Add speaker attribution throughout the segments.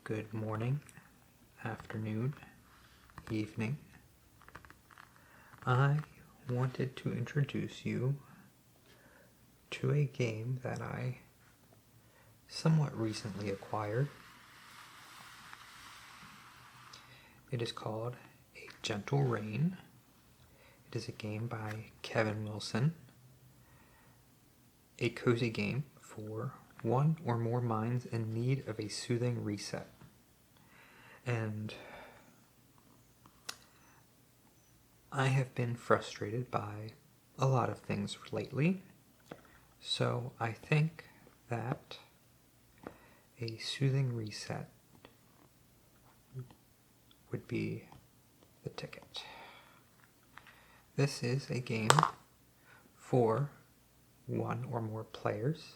Speaker 1: Good morning, afternoon, evening. I wanted to introduce you to a game that I somewhat recently acquired. It is called A Gentle Rain. It is a game by Kevin Wilson. A cozy game for one or more minds in need of a soothing reset. And I have been frustrated by a lot of things lately, so I think that a soothing reset would be the ticket. This is a game for one or more players,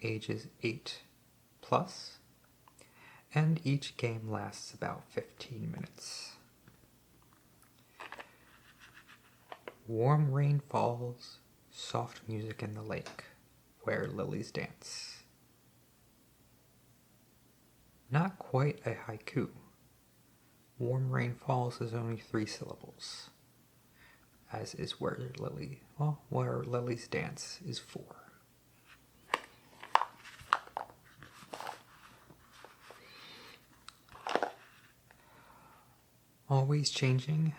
Speaker 1: ages 8 plus, and each game lasts about 15 minutes. Warm rain falls, soft music in the lake, where lilies dance. Not quite a haiku. Warm rain falls is only 3 syllables, as is where lilies dance is 4. Always changing,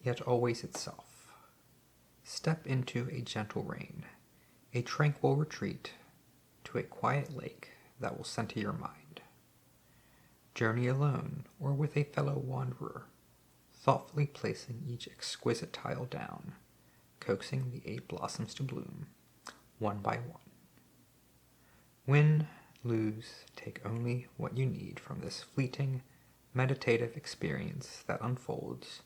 Speaker 1: yet always itself. Step into a gentle rain, a tranquil retreat to a quiet lake that will center your mind. Journey alone or with a fellow wanderer, thoughtfully placing each exquisite tile down, coaxing the 8 blossoms to bloom, one by one. Win, lose, take only what you need from this fleeting, meditative experience that unfolds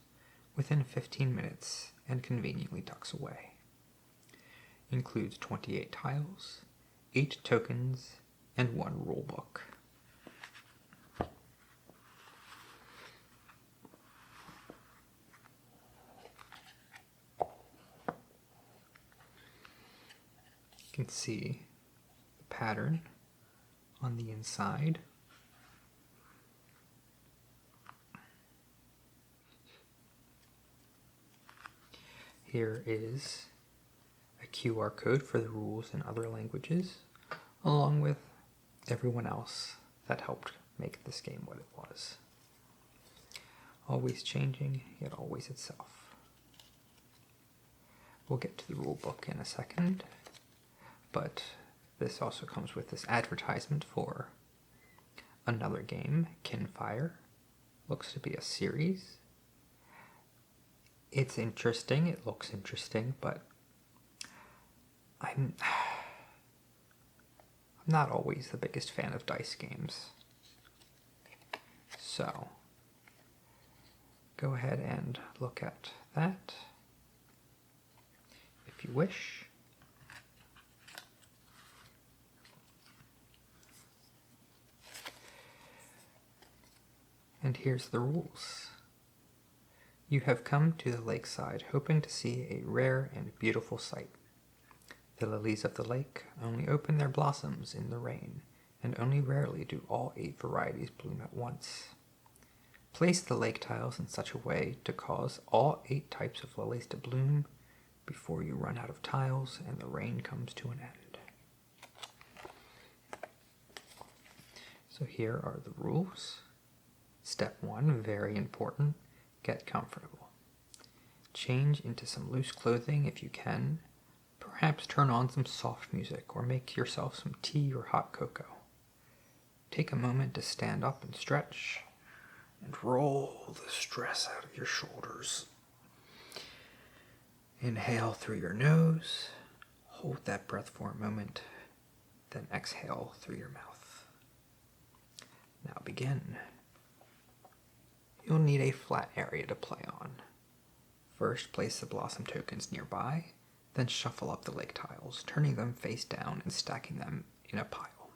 Speaker 1: within 15 minutes and conveniently tucks away. Includes 28 tiles, 8 tokens, and 1 rule book. You can see the pattern on the inside. Here is a QR code for the rules in other languages, along with everyone else that helped make this game what it was. Always changing, yet always itself. We'll get to the rule book in a second, but this also comes with this advertisement for another game, Kinfire. Looks to be a series. It's interesting, it looks interesting, but I'm not always the biggest fan of dice games. So, go ahead and look at that if you wish. And here's the rules. You have come to the lakeside hoping to see a rare and beautiful sight. The lilies of the lake only open their blossoms in the rain, and only rarely do all 8 varieties bloom at once. Place the lake tiles in such a way to cause all 8 types of lilies to bloom before you run out of tiles and the rain comes to an end. So here are the rules. Step 1, very important. Get comfortable. Change into some loose clothing if you can. Perhaps turn on some soft music or make yourself some tea or hot cocoa. Take a moment to stand up and stretch and roll the stress out of your shoulders. Inhale through your nose, hold that breath for a moment, then exhale through your mouth. Now begin. You'll need a flat area to play on. First, place the blossom tokens nearby, then shuffle up the lake tiles, turning them face down and stacking them in a pile.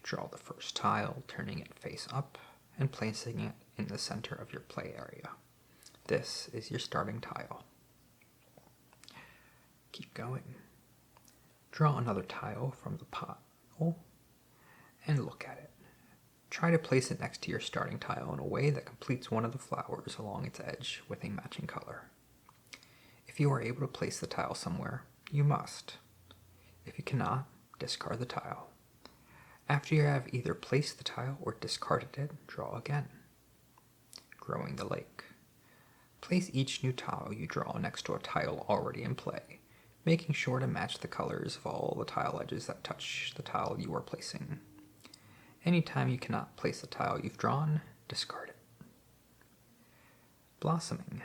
Speaker 1: Draw the first tile, turning it face up, and placing it in the center of your play area. This is your starting tile. Keep going. Draw another tile from the pile and look at it. Try to place it next to your starting tile in a way that completes one of the flowers along its edge with a matching color. If you are able to place the tile somewhere, you must. If you cannot, discard the tile. After you have either placed the tile or discarded it, draw again. Growing the lake. Place each new tile you draw next to a tile already in play, making sure to match the colors of all the tile edges that touch the tile you are placing. Anytime you cannot place the tile you've drawn, discard it. Blossoming.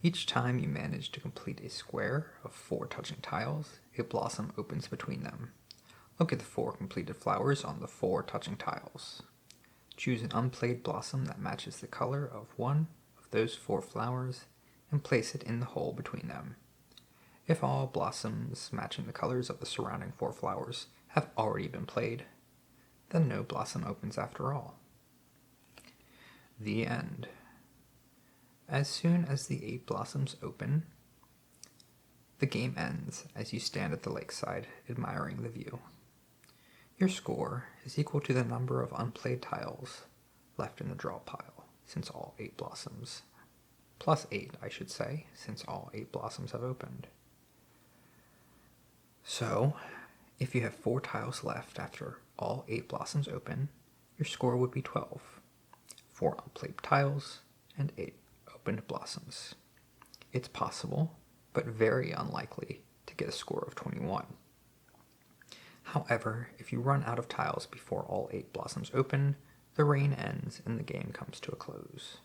Speaker 1: Each time you manage to complete a square of 4 touching tiles, a blossom opens between them. Look at the 4 completed flowers on the 4 touching tiles. Choose an unplayed blossom that matches the color of one of those 4 flowers and place it in the hole between them. If all blossoms matching the colors of the surrounding 4 flowers have already been played, then no blossom opens after all. The end. As soon as the 8 blossoms open, the game ends as you stand at the lakeside admiring the view. Your score is equal to the number of unplayed tiles left in the draw pile, since all 8 blossoms, plus 8 I should say, since all 8 blossoms have opened. So, if you have 4 tiles left after all 8 blossoms open, your score would be 12. 4 unplayed tiles and 8 opened blossoms. It's possible, but very unlikely, to get a score of 21. However, if you run out of tiles before all 8 blossoms open, the rain ends and the game comes to a close.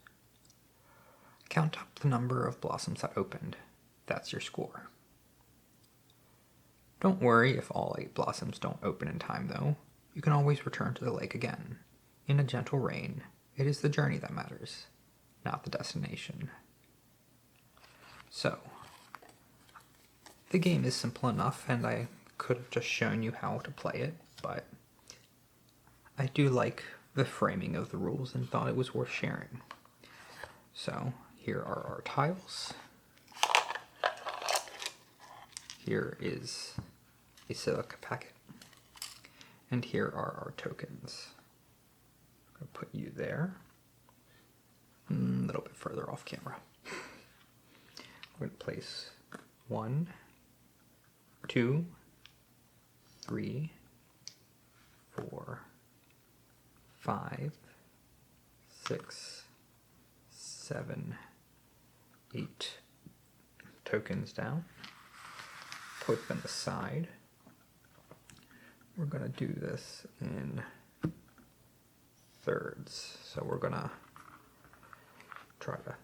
Speaker 1: Count up the number of blossoms that opened. That's your score. Don't worry if all 8 blossoms don't open in time, though. You can always return to the lake again. In a gentle rain, it is the journey that matters, not the destination. So, the game is simple enough, and I could have just shown you how to play it, but I do like the framing of the rules and thought it was worth sharing. So, here are our tiles. Here is a silica packet. And here are our tokens. I'm going to put you there. A little bit further off camera. We're going to place 1, 2, 3, 4, 5, 6, 7, 8 tokens down. Put them aside. We're going to do this in thirds. So we're going to try to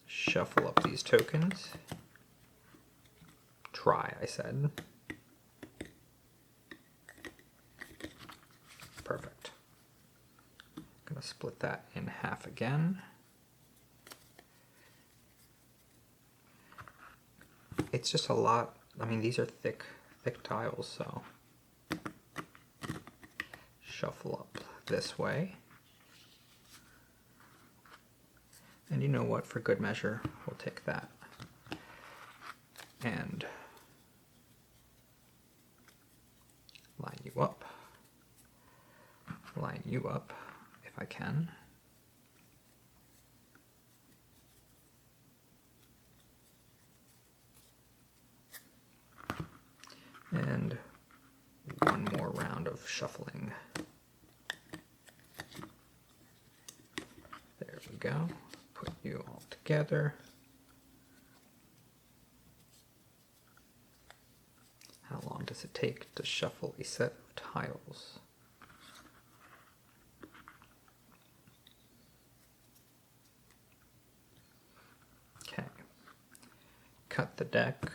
Speaker 1: shuffle up these tokens. Try, I said. Perfect. Going to split that in half again. It's just a lot. I mean, these are thick tiles, so shuffle up this way. And you know what, for good measure, we'll take that and line you up if I can. And one more round of shuffling. There we go. Put you all together. How long does it take to shuffle a set of tiles? Okay. Cut the deck.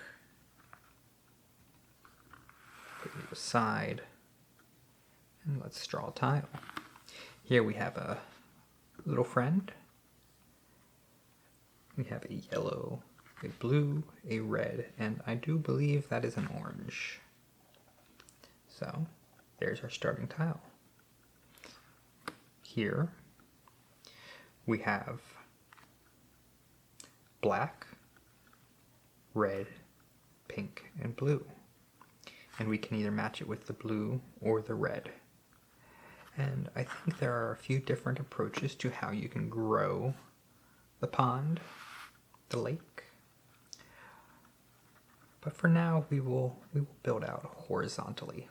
Speaker 1: Put you aside. And let's draw a tile. Here we have a little friend. We have a yellow, a blue, a red, and I do believe that is an orange. So, there's our starting tile. Here, we have black, red, pink, and blue. And we can either match it with the blue or the red. And I think there are a few different approaches to how you can grow the pond, the lake. But for now, we will build out horizontally.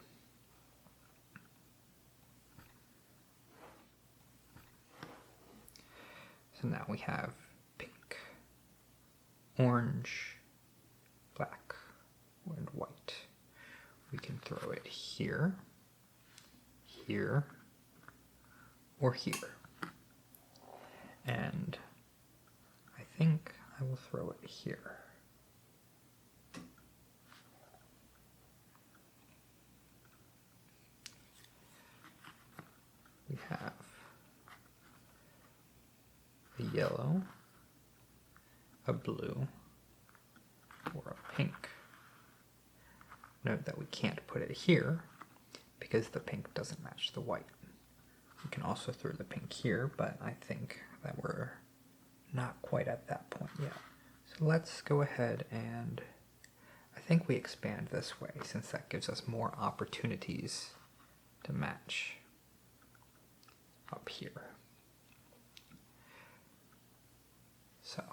Speaker 1: So now we have pink, orange, black, and white. We can throw it here, here, or here. And I think I will throw it here. We have a yellow, a blue, or a pink. Note that we can't put it here because the pink doesn't match the white. We can also throw the pink here, but I think that we're not quite at that point yet. So let's go ahead and I think we expand this way since that gives us more opportunities to match up here. So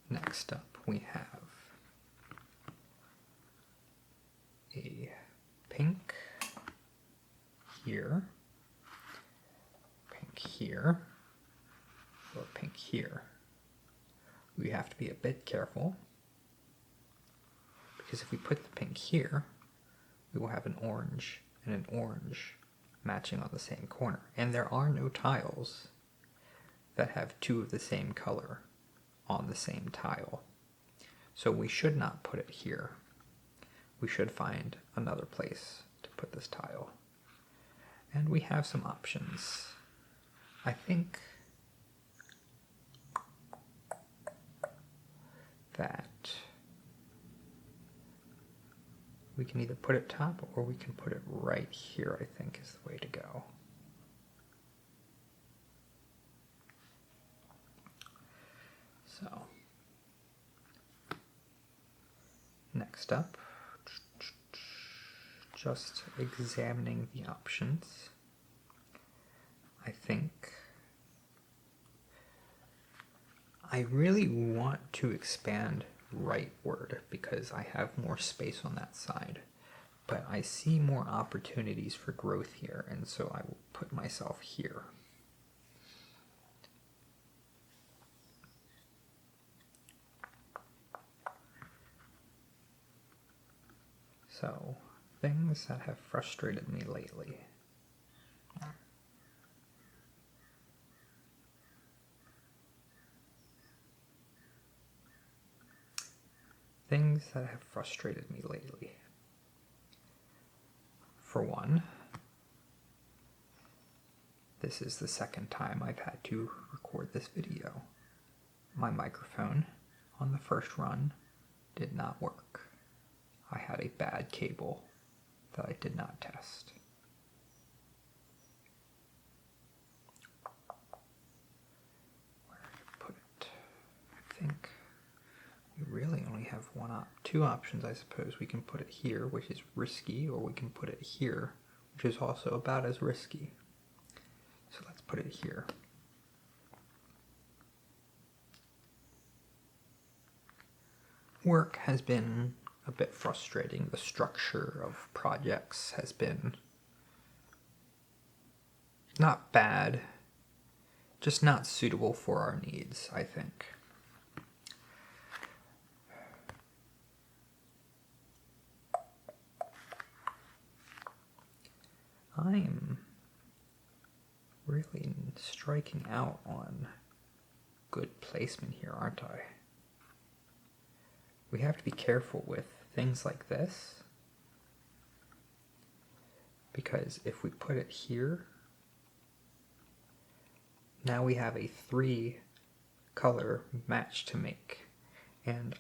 Speaker 1: next up we have a pink here, pink here, or pink here. We have to be a bit careful because if we put the pink here, we will have an orange and an orange matching on the same corner. And there are no tiles that have two of the same color on the same tile. So we should not put it here. We should find another place to put this tile. And we have some options. I think that we can either put it top or we can put it right here, I think is the way to go. So, next up, just examining the options. I think I really want to expand rightward because I have more space on that side, but I see more opportunities for growth here, and so I will put myself here. So, things that have frustrated me lately. Things that have frustrated me lately. For one, this is the second time I've had to record this video. My microphone on the first run did not work. I had a bad cable that I did not test. Where did I put it? I think we really only have two options, I suppose. We can put it here, which is risky, or we can put it here, which is also about as risky. So let's put it here. Work has been a bit frustrating. The structure of projects has been not bad, just not suitable for our needs, I think. I am really striking out on good placement here, aren't I? We have to be careful with things like this, because if we put it here, now we have a 3-color match to make. And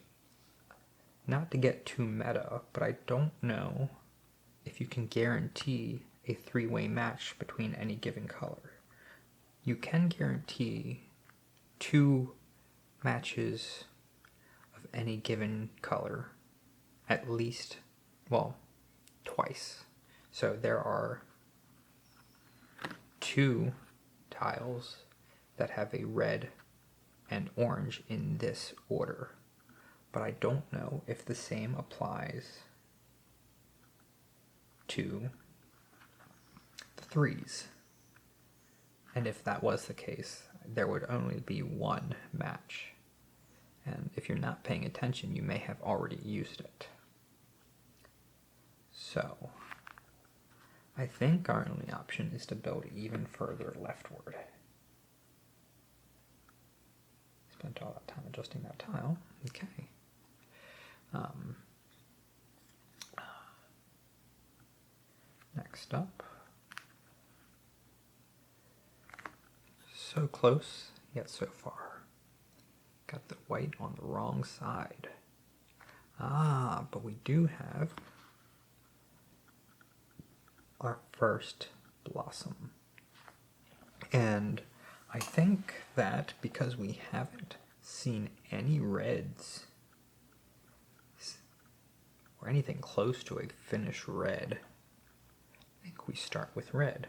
Speaker 1: not to get too meta, but I don't know if you can guarantee a 3-way match between any given color. You can guarantee 2 matches of any given color, at least well, twice. So there are 2 tiles that have a red and orange in this order, but I don't know if the same applies to the 3s. And if that was the case, there would only be 1 match. And if you're not paying attention, you may have already used it. So, I think our only option is to build even further leftward. Spent all that time adjusting that tile. Okay. Next up. So close, yet so far. Got the white on the wrong side. Ah, but we do have our first blossom. And I think that because we haven't seen any reds or anything close to a finished red, I think we start with red.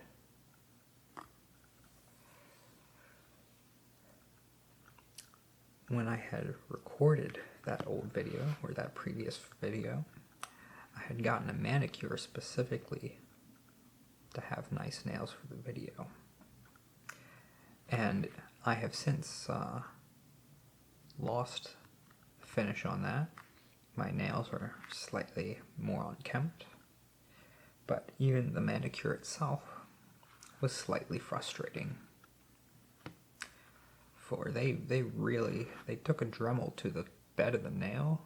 Speaker 1: When I had recorded that old video, or that previous video, I had gotten a manicure specifically to have nice nails for the video. And I have since lost the finish on that. My nails are slightly more unkempt, but even the manicure itself was slightly frustrating. For they took a Dremel to the bed of the nail,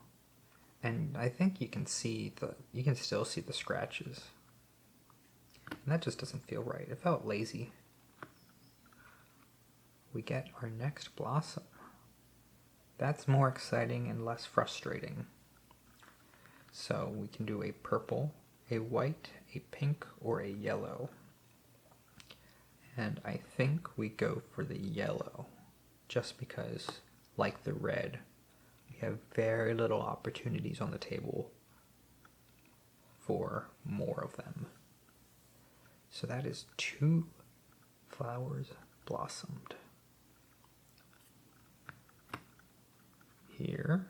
Speaker 1: and I think you can still see the scratches. And that just doesn't feel right. It felt lazy. We get our next blossom. That's more exciting and less frustrating. So we can do a purple, a white, a pink, or a yellow. And I think we go for the yellow, just because, like the red, we have very little opportunities on the table for more of them. So that is 2 flowers blossomed. Here.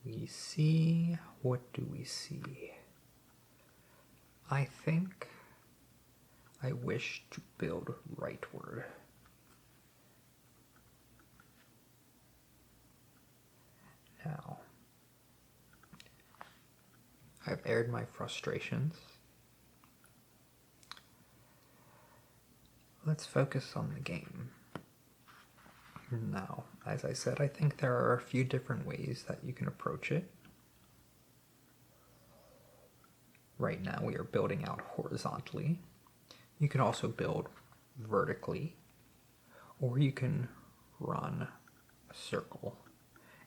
Speaker 1: We see, what do we see? I think I wish to build rightward. Now, I've aired my frustrations. Let's focus on the game. Now, as I said, I think there are a few different ways that you can approach it. Right now we are building out horizontally. You can also build vertically, or you can run a circle.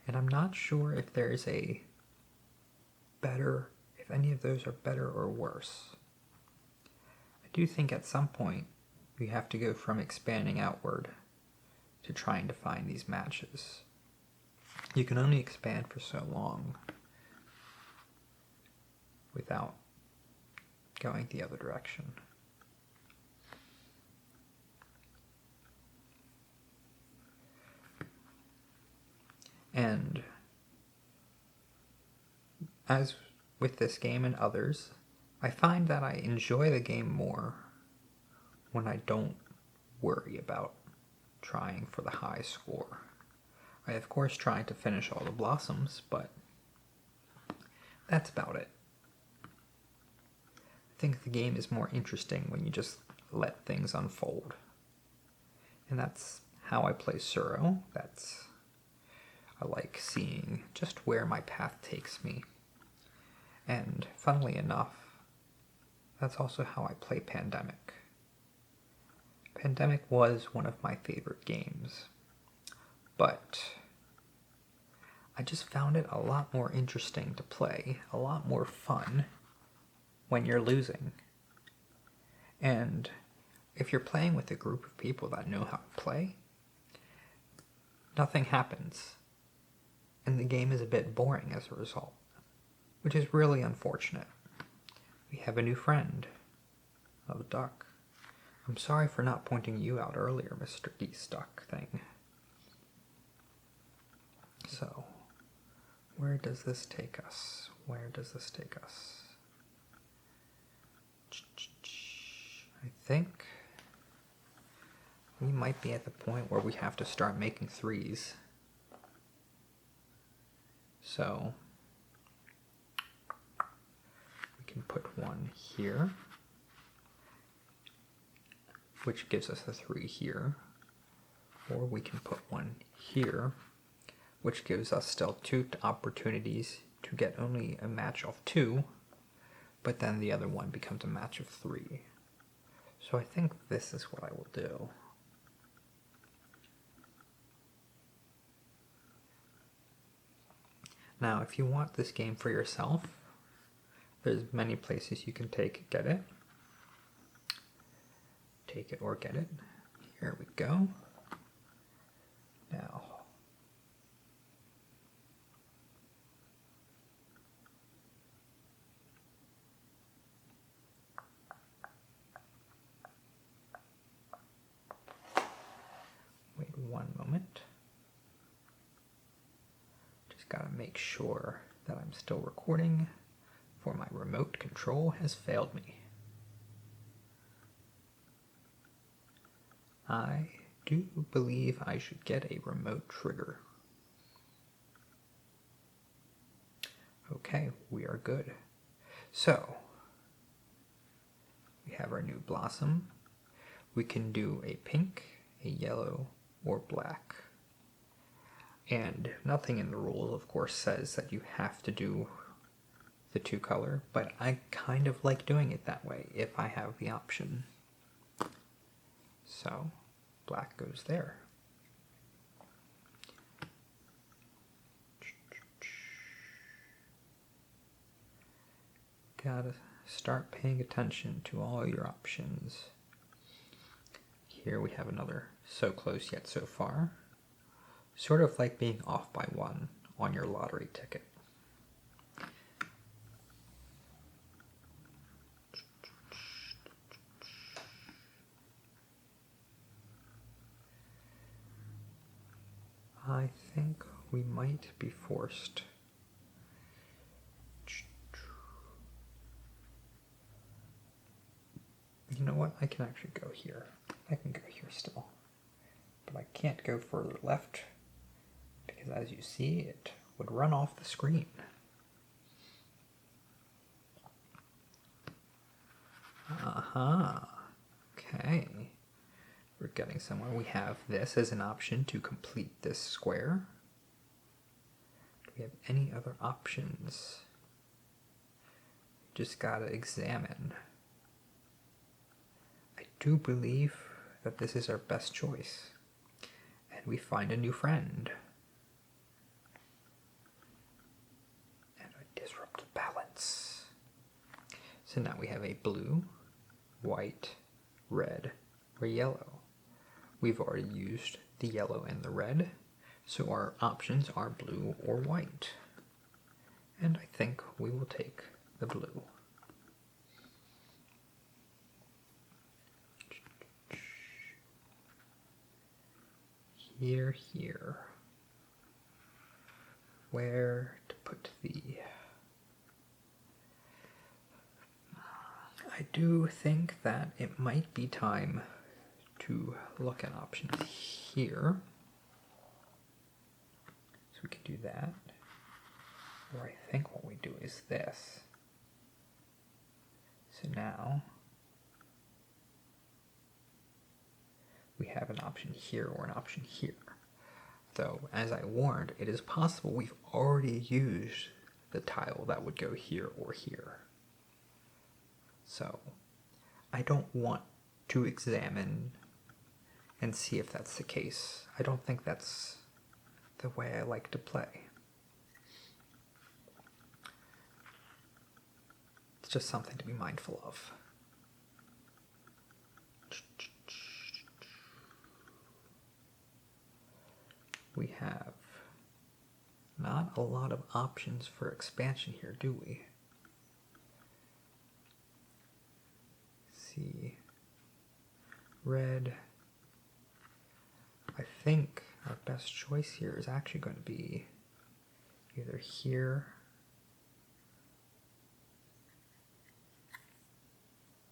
Speaker 1: And I'm not sure if there's a better, if any of those are better or worse. I do think at some point we have to go from expanding outward to trying to find these matches. You can only expand for so long without going the other direction. And as with this game and others, I find that I enjoy the game more when I don't worry about trying for the high score. I of course try to finish all the blossoms, but that's about it. I think the game is more interesting when you just let things unfold. And that's how I play Suro. I like seeing just where my path takes me. And funnily enough, that's also how I play Pandemic. Pandemic was one of my favorite games, but I just found it a lot more interesting to play, a lot more fun when you're losing. And if you're playing with a group of people that know how to play, nothing happens. and the game is a bit boring as a result, which is really unfortunate. We have a new friend, a duck. I'm sorry for not pointing you out earlier, Mr. Geese Duck thing. So, where does this take us? Where does this take us? I think we might be at the point where we have to start making threes. So, we can put one here, which gives us a 3 here, or we can put one here, which gives us still 2 opportunities to get only a match of 2, but then the other one becomes a match of 3. So I think this is what I will do. Now, if you want this game for yourself, there's many places you can get it. Take it or get it. Here we go. Now, wait one moment. Just gotta make sure that I'm still recording, for my remote control has failed me. I do believe I should get a remote trigger. Okay, we are good. So, we have our new blossom. We can do a pink, a yellow, or black. And nothing in the rules, of course, says that you have to do the 2 color, but I kind of like doing it that way if I have the option. So, black goes there. Gotta start paying attention to all your options. Here we have another so close yet so far. Sort of like being off by 1 on your lottery ticket. I think we might be forced. You know what? I can actually go here. I can go here still. But I can't go further left, because as you see, it would run off the screen. Okay. We're getting somewhere. We have this as an option to complete this square. Do we have any other options? Just gotta examine. I do believe that this is our best choice. And we find a new friend. And I disrupt the balance. So now we have a blue, white, red, or yellow. We've already used the yellow and the red, so our options are blue or white. And I think we will take the blue. Here. Where to put the... I do think that it might be time to look at options here. So we could do that. Or I think what we do is this. So now we have an option here or an option here. Though, as I warned, it is possible we've already used the tile that would go here or here. So, I don't want to examine and see if that's the case. I don't think that's the way I like to play. It's just something to be mindful of. We have Not a lot of options for expansion here, do we? See, red. I think our best choice here is actually going to be either here.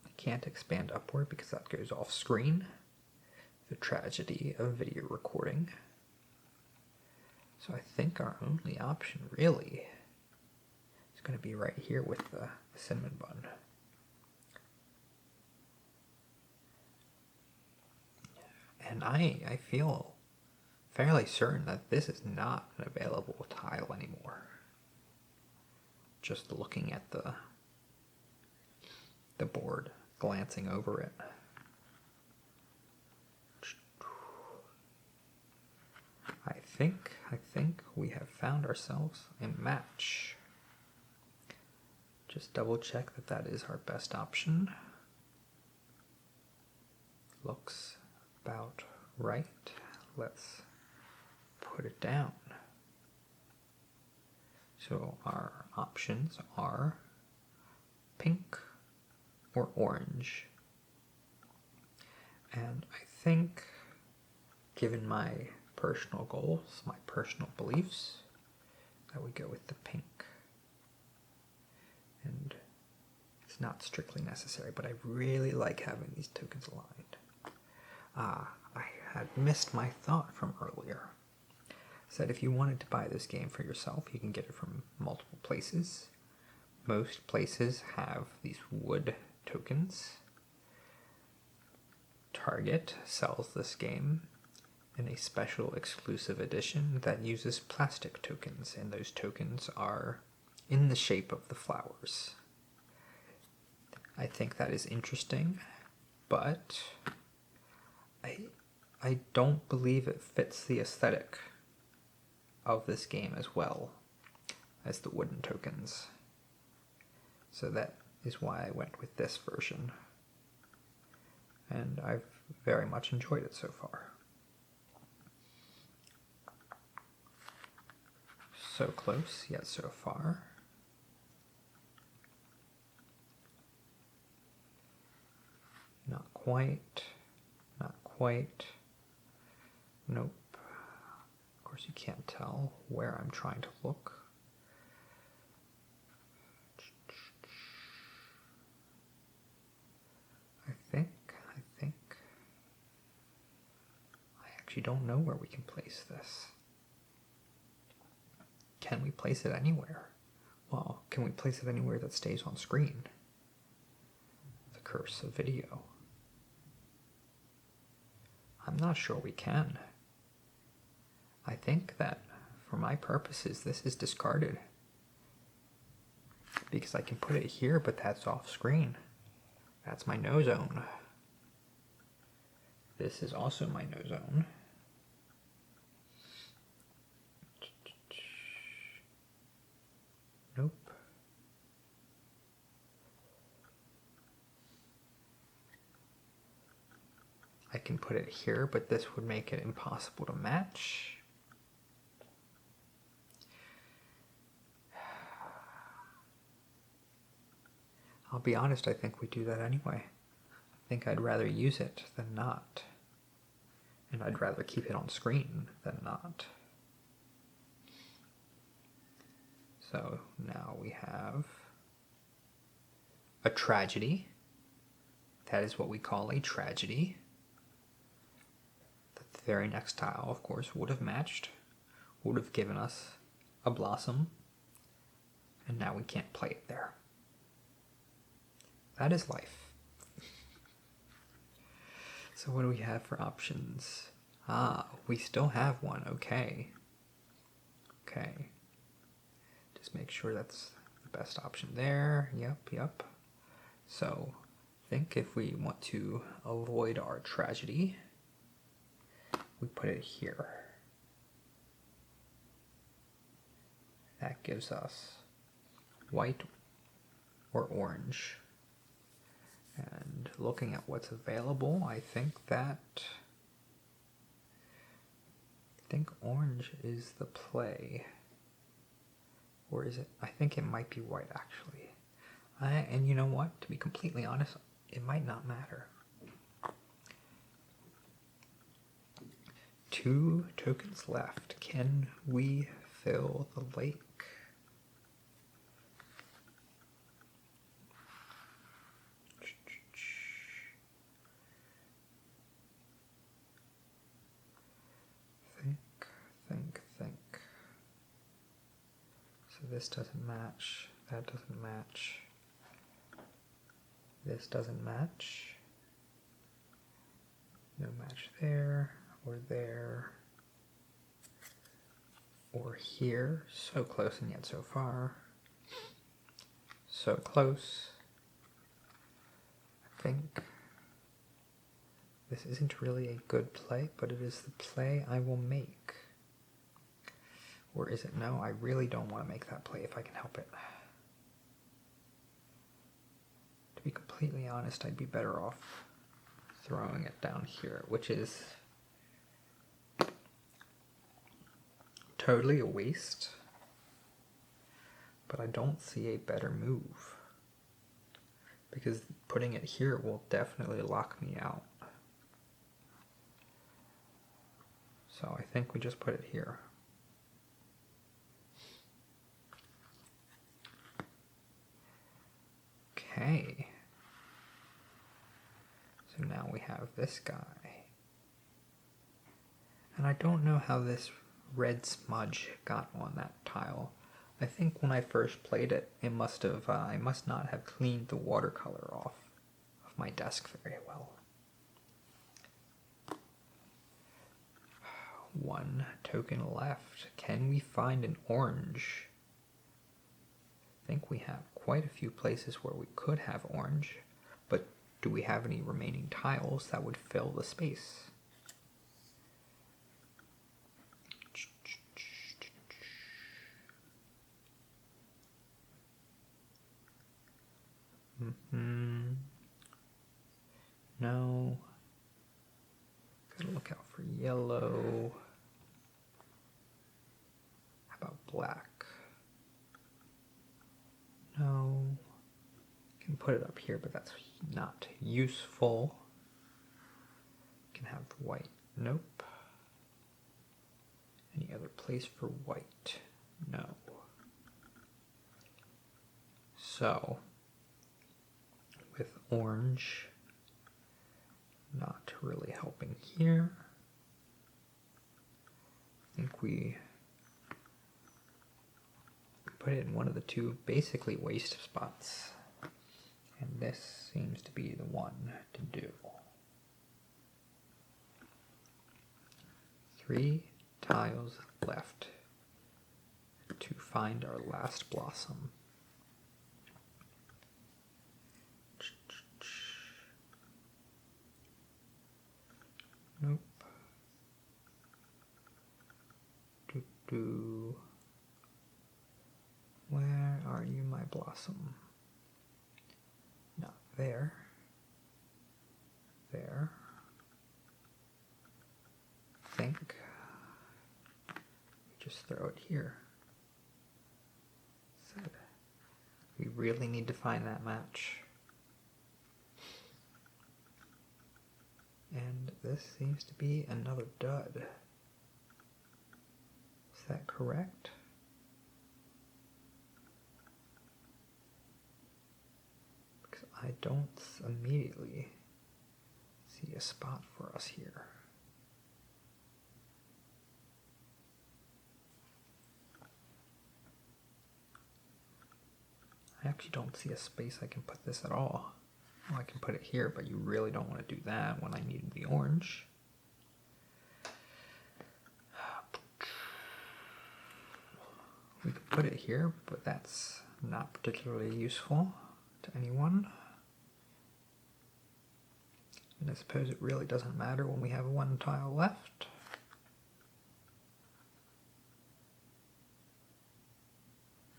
Speaker 1: I can't expand upward because that goes off screen. The tragedy of video recording. So I think our only option really is going to be right here with the cinnamon bun. And I feel fairly certain that this is not an available tile anymore. Just looking at the board, glancing over it. I think we have found ourselves a match. Just double check that that is our best option. Looks about right. Let's put it down. So our options are pink or orange. And I think, given my personal goals, my personal beliefs, that we go with the pink. And it's not strictly necessary, but I really like having these tokens aligned. I had missed my thought from earlier. I said if you wanted to buy this game for yourself, you can get it from multiple places. Most places have these wood tokens. Target sells this game in a special exclusive edition that uses plastic tokens, and those tokens are in the shape of the flowers. I think that is interesting, but I don't believe it fits the aesthetic of this game as well as the wooden tokens. So that is why I went with this version. And I've very much enjoyed it so far. So close, yet so far. Not quite. Not quite. Nope. Of course you can't tell where I'm trying to look. I actually don't know where we can place this. Can we place it anywhere? Well, can we place it anywhere that stays on screen? The curse of video. I'm not sure we can. I think that, for my purposes, this is discarded. Because I can put it here, but that's off screen. That's my no zone. This is also my no zone. Nope. I can put it here, but this would make it impossible to match. I'll be honest, I think we do that anyway. I think I'd rather use it than not. And I'd rather keep it on screen than not. So now we have a tragedy. That is what we call a tragedy. The very next tile, of course, would have matched, would have given us a blossom, and now we can't play it there. That is life. So what do we have for options? We still have one, okay. Okay. Just make sure that's the best option there. Yep. So I think if we want to avoid our tragedy, we put it here. That gives us white or orange. And looking at what's available, I think orange is the play. Or is it? I think it might be white, actually. And you know what? To be completely honest, it might not matter. 2 tokens left. Can we fill the lake? Think. So this doesn't match. That doesn't match. This doesn't match. No match there, or there, or here. So close and yet so far. So close. I think this isn't really a good play, but it is the play I will make. Or is it? No, I really don't want to make that play if I can help it. To be completely honest, I'd be better off throwing it down here, which is totally a waste. But I don't see a better move, because putting it here will definitely lock me out. So I think we just put it here. Okay. So now we have this guy. And I don't know how this red smudge got on that tile. I think when I first played it, I must not have cleaned the watercolor off of my desk very well. 1 token left. Can we find an orange? I think we have quite a few places where we could have orange, but do we have any remaining tiles that would fill the space? No. Gotta look out for yellow. How about black? No. Can put it up here, but that's not useful. Can have white. Nope. Any other place for white? No. So, with orange not really helping here, I think we put it in one of the 2 basically waste spots, and this seems to be the one to do. 3 tiles left to find our last blossom. Nope. Where are you, my blossom? Not there. There. I think we just throw it here. So we really need to find that match. And this seems to be another dud. Is that correct? Because I don't immediately see a spot for us here. I actually don't see a space I can put this at all. Well, I can put it here, but you really don't want to do that when I need the orange. We could put it here, but that's not particularly useful to anyone. And I suppose it really doesn't matter when we have 1 tile left.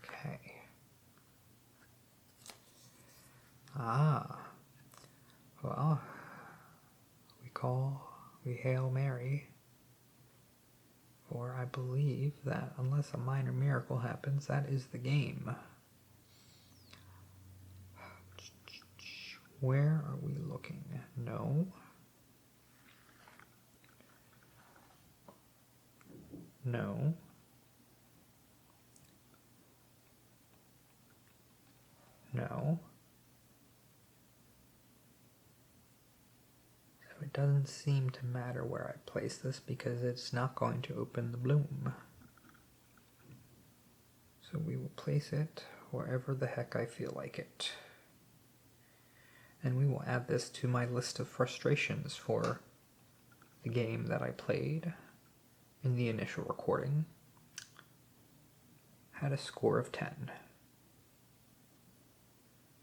Speaker 1: Okay. Well, we Hail Mary For I believe that unless a minor miracle happens, that is the game. Where are we looking? No. No. No. So it doesn't seem to matter where I place this because it's not going to open the bloom. So we will place it wherever the heck I feel like it. And we will add this to my list of frustrations for the game that I played in the initial recording. Had a score of 10.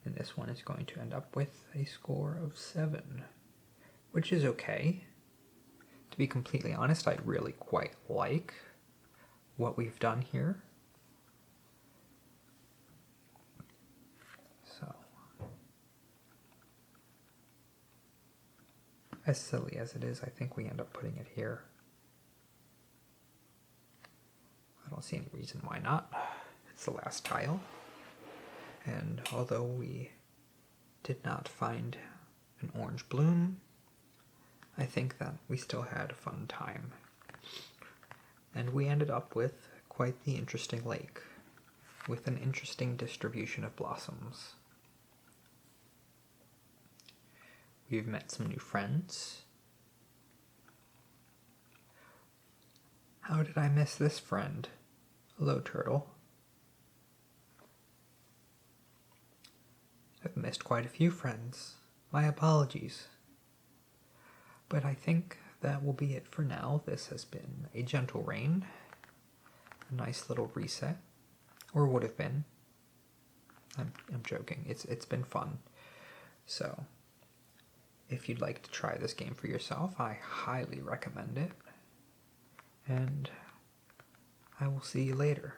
Speaker 1: And this one is going to end up with a score of 7, which is okay. To be completely honest, I really quite like what we've done here. So, as silly as it is, I think we end up putting it here. I don't see any reason why not. It's the last tile. And although we did not find an orange bloom, I think that we still had a fun time. And we ended up with quite the interesting lake, with an interesting distribution of blossoms. We've met some new friends. How did I miss this friend? Hello, turtle. I've missed quite a few friends. My apologies. But I think that will be it for now. This has been a gentle rain. A nice little reset. Or would have been. I'm joking. It's been fun. So, if you'd like to try this game for yourself, I highly recommend it. And I will see you later.